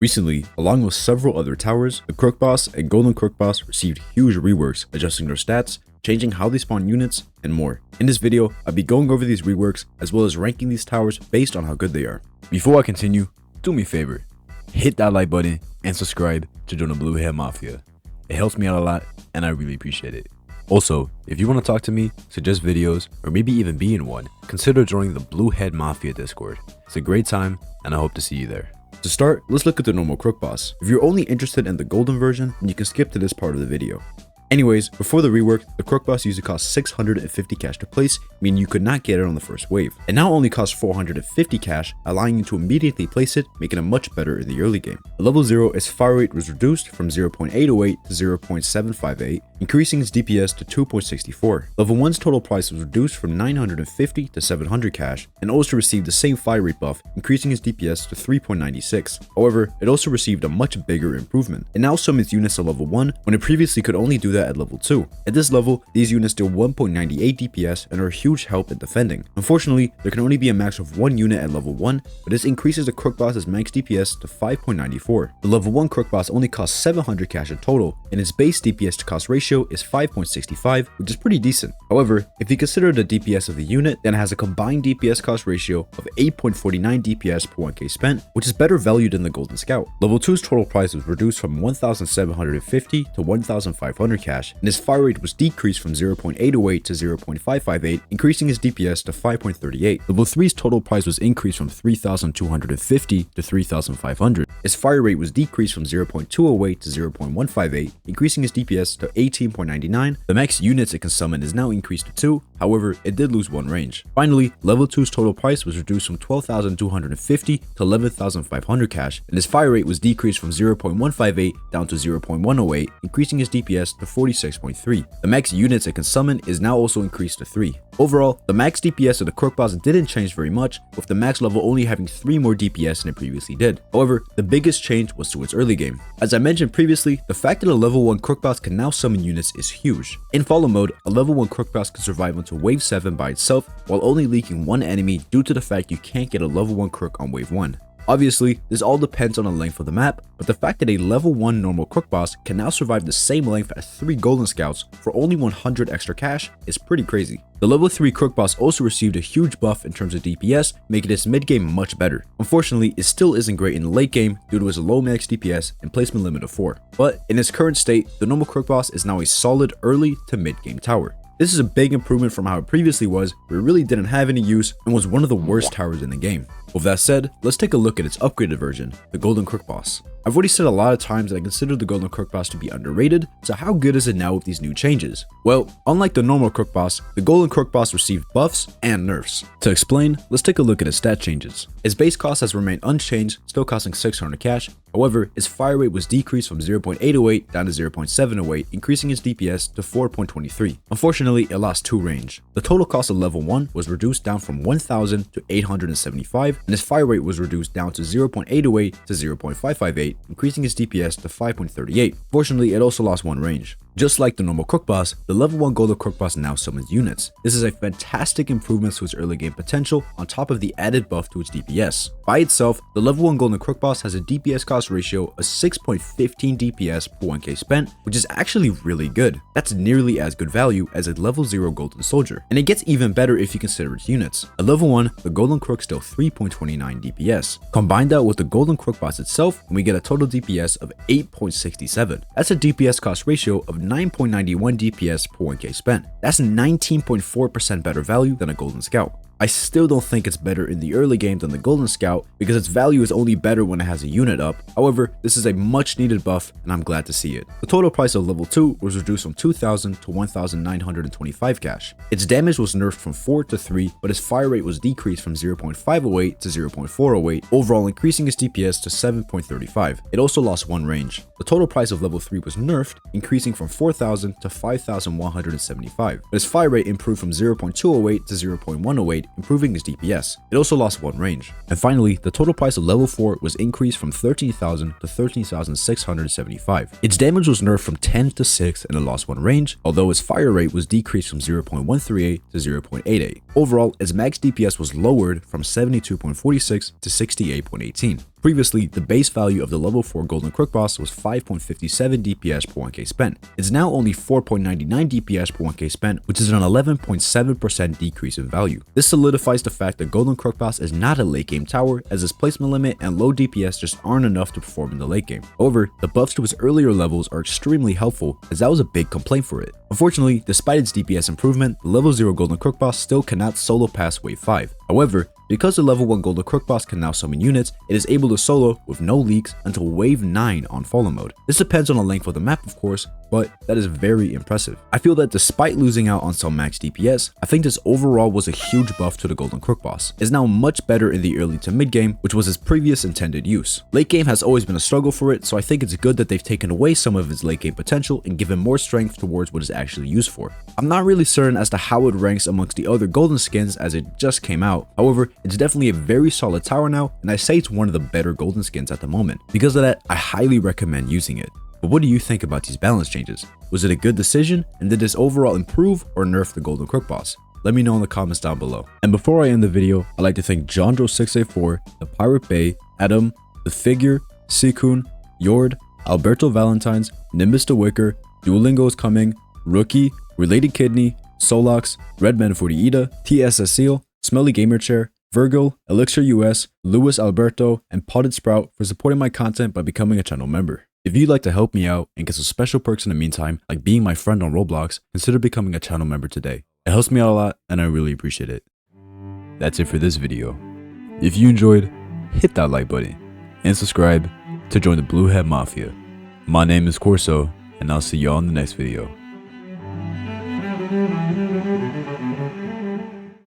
Recently, along with several other towers, the Crook Boss and Golden Crook Boss received huge reworks, adjusting their stats, changing how they spawn units, and more. In this video, I'll be going over these reworks as well as ranking these towers based on how good they are. Before I continue, do me a favor, hit that like button and subscribe to join the Blue Head Mafia. It helps me out a lot and I really appreciate it. Also, if you want to talk to me, suggest videos, or maybe even be in one, consider joining the Blue Head Mafia Discord. It's a great time and I hope to see you there. To start, let's look at the normal Crook Boss. If you're only interested in the golden version, then you can skip to this part of the video. Anyways, before the rework, the Crook Boss used to cost 650 cash to place, meaning you could not get it on the first wave. It now only costs 450 cash, allowing you to immediately place it, making it much better in the early game. At level 0, its fire rate was reduced from 0.808 to 0.758, increasing its DPS to 2.64. Level 1's total price was reduced from 950 to 700 cash, and also received the same fire rate buff, increasing its DPS to 3.96. However, it also received a much bigger improvement. It now summons units at level 1, when it previously could only do that at level 2. At this level, these units deal 1.98 DPS and are a huge help in defending. Unfortunately, there can only be a max of one unit at level 1, but this increases the Crook Boss's max DPS to 5.94. The level 1 Crook Boss only costs 700 cash in total, and its base DPS to cost ratio is 5.65, which is pretty decent. However, if you consider the DPS of the unit, then it has a combined DPS cost ratio of 8.49 DPS per 1k spent, which is better valued than the Golden Scout. Level 2's total price was reduced from 1,750 to 1,500 cash, and his fire rate was decreased from 0.808 to 0.558, increasing his DPS to 5.38. Level 3's total price was increased from 3,250 to 3,500. His fire rate was decreased from 0.208 to 0.158, increasing his DPS to 18.99. The max units it can summon is now increased to 2, however, it did lose one range. Finally, level 2's total price was reduced from 12,250 to 11,500 cash, and his fire rate was decreased from 0.158 down to 0.108, increasing his DPS to 46.3. The max units it can summon is now also increased to 3. Overall, the max DPS of the Crook Boss didn't change very much, with the max level only having 3 more DPS than it previously did. However, the biggest change was to its early game. As I mentioned previously, the fact that a level 1 Crook Boss can now summon units is huge. In follow mode, a level 1 Crook Boss can survive until wave 7 by itself while only leaking one enemy due to the fact you can't get a level 1 Crook on wave 1. Obviously, this all depends on the length of the map, but the fact that a level 1 normal Crook Boss can now survive the same length as 3 Golden Scouts for only 100 extra cash is pretty crazy. The level 3 Crook Boss also received a huge buff in terms of DPS, making its mid game much better. Unfortunately, it still isn't great in the late game due to its low max DPS and placement limit of 4. But in its current state, the normal Crook Boss is now a solid early to mid game tower. This is a big improvement from how it previously was, where it really didn't have any use and was one of the worst towers in the game. With that said, let's take a look at its upgraded version, the Golden Crook Boss. I've already said a lot of times that I consider the Golden Crook Boss to be underrated, so how good is it now with these new changes? Well, unlike the normal Crook Boss, the Golden Crook Boss received buffs and nerfs. To explain, let's take a look at its stat changes. Its base cost has remained unchanged, still costing 600 cash. However, its fire rate was decreased from 0.808 down to 0.708, increasing its DPS to 4.23. Unfortunately, it lost 2 range. The total cost of level 1 was reduced down from 1,000 to 875, and its fire rate was reduced down to 0.808 to 0.558, increasing its DPS to 5.38. Fortunately, it also lost 1 range. Just like the normal Crook Boss, the level 1 Golden Crook Boss now summons units. This is a fantastic improvement to its early game potential on top of the added buff to its DPS. By itself, the level 1 Golden Crook Boss has a DPS cost ratio of 6.15 DPS per 1k spent, which is actually really good. That's nearly as good value as a level 0 Golden Soldier, and it gets even better if you consider its units. At level 1, the Golden Crook deals 3.29 DPS. Combine that with the Golden Crook Boss itself, and we get a total DPS of 8.67. That's a DPS cost ratio of 9.91 DPS per 1k spent. That's 19.4% better value than a Golden Scout. I still don't think it's better in the early game than the Golden Scout because its value is only better when it has a unit up. However, this is a much needed buff and I'm glad to see it. The total price of level 2 was reduced from 2,000 to 1,925 cash. Its damage was nerfed from 4 to 3, but its fire rate was decreased from 0.508 to 0.408, overall increasing its DPS to 7.35. It also lost 1 range. The total price of level 3 was nerfed, increasing from 4,000 to 5,175, but its fire rate improved from 0.208 to 0.108, improving its DPS. It also lost 1 range. And finally, the total price of level 4 was increased from 13,000 to 13,675. Its damage was nerfed from 10 to 6 and it lost 1 range, although its fire rate was decreased from 0.138 to 0.88. Overall, its max DPS was lowered from 72.46 to 68.18. Previously, the base value of the level 4 Golden Crook boss was 5.57 DPS per 1k spent. It's now only 4.99 DPS per 1k spent, which is an 11.7% decrease in value. This solidifies the fact that Golden Crook boss is not a late game tower, as its placement limit and low DPS just aren't enough to perform in the late game. However, the buffs to its earlier levels are extremely helpful, as that was a big complaint for it. Unfortunately, despite its DPS improvement, the level 0 Golden Crook boss still cannot solo past wave 5. However, because the level 1 Golden Crook boss can now summon units, it is able to solo with no leaks until wave 9 on fallen mode. This depends on the length of the map of course, but that is very impressive. I feel that despite losing out on some max DPS, I think this overall was a huge buff to the Golden Crook boss. It is now much better in the early to mid game, which was its previous intended use. Late game has always been a struggle for it, so I think it's good that they've taken away some of its late game potential and given more strength towards what it's actually used for. I'm not really certain as to how it ranks amongst the other golden skins as it just came out. However, it's definitely a very solid tower now, and I say it's one of the better golden skins at the moment. Because of that, I highly recommend using it. But what do you think about these balance changes? Was it a good decision, and did this overall improve or nerf the Golden Crook boss? Let me know in the comments down below. And before I end the video, I'd like to thank JohnDro684, The Pirate Bay, Adam, The Figure, Sikun, Yord, Alberto Valentines, Nimbus the Wicker, Duolingo is Coming, Rookie, Related Kidney, Solox, Redman 40 Ida, TS Cecile, Smelly Gamer Chair, Virgil, Elixir US, Luis Alberto, and Potted Sprout for supporting my content by becoming a channel member. If you'd like to help me out and get some special perks in the meantime, like being my friend on Roblox, consider becoming a channel member today. It helps me out a lot and I really appreciate it. That's it for this video. If you enjoyed, hit that like button and subscribe to join the Blue Head Mafia. My name is CORSO and I'll see y'all in the next video.